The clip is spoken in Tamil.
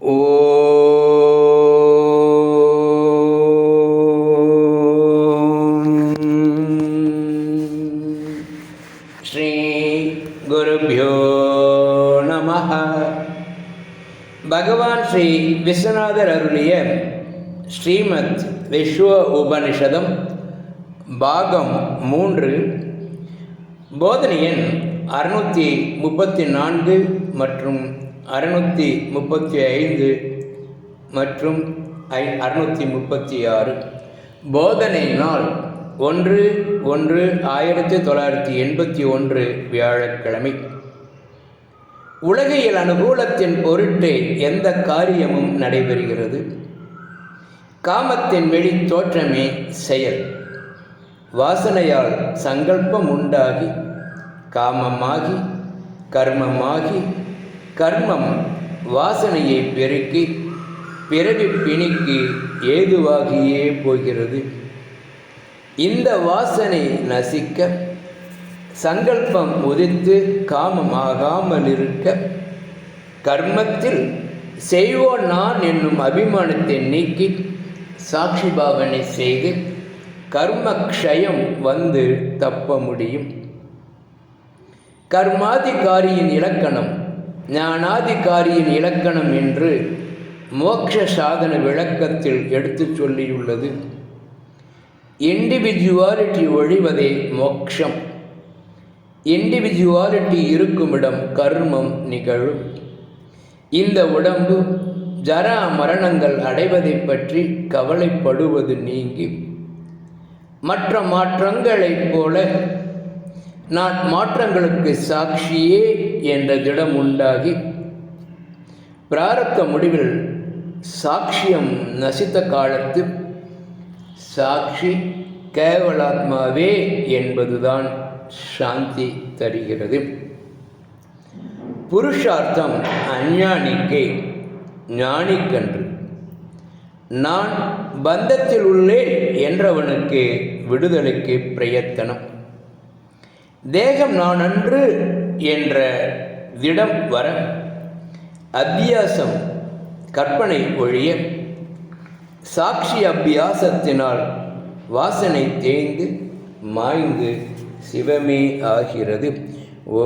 ஸ்ரீ குருப்யோ நமஹ. பகவான் ஸ்ரீ விஸ்வநாதர் அருளிய ஸ்ரீமத் விஸ்வ உபனிஷதம் பாகம் 3 போதனை எண் 634 மற்றும் 635 மற்றும் 636. போதனை நாள் 1/1/1981 வியாழக்கிழமை. உலகியல் அனுகூலத்தின் பொருட்டே எந்த காரியமும் நடைபெறுகிறது. காமத்தின் வெளி தோற்றமே செயல். வாசனையால் சங்கல்பம் உண்டாகி காமமாகி கர்மமாகி கர்மம் வாசனையை பெருக்கி பிறவி பிணிக்கு ஏதுவாகியே போகிறது. இந்த வாசனை நசிக்க சங்கல்பம் உதித்து காமம் ஆகாமல் இருக்க கர்மத்தில் செய்வோன் நான் என்னும் அபிமானத்தை நீக்கி சாட்சி பாவனை செய்து கர்மக்ஷயம் வந்து தப்ப முடியும். கர்மாதிகாரியின் இலக்கணம் ஞானாதிகாரியின் இலக்கணம் என்று மோட்ச சாதன விளக்கத்தில் எடுத்து சொல்லியுள்ளது. இண்டிவிஜுவாலிட்டி ஒழிவதே மோட்சம். இண்டிவிஜுவாலிட்டி இருக்குமிடம் கர்மம் நிகழும். இந்த உடம்பு ஜரா மரணங்கள் அடைவதை பற்றி கவலைப்படுவது நீங்கி மற்ற மாற்றங்களைப் போல நான் மாற்றங்களுக்கு சாட்சியே என்ற திடம் உண்டாகி பிராரப்த முடிவில் சாட்சியம் நசித்த காலத்து சாட்சி கேவலாத்மாவே என்பதுதான் சாந்தி தருகிறது. புருஷார்த்தம் அஞ்ஞானிக்கே, ஞானிக்கன்று. நான் பந்தத்தில் உள்ளேன் என்றவனுக்கு விடுதலைக்கு பிரயத்தனம். தேகம் நான் அன்று என்ற திடம் வர அத்தியாசம் கற்பனை ஒழிய சாட்சி அபியாசத்தினால் வாசனை தேய்ந்து மாய்ந்து சிவமே ஆகிறது. ஓ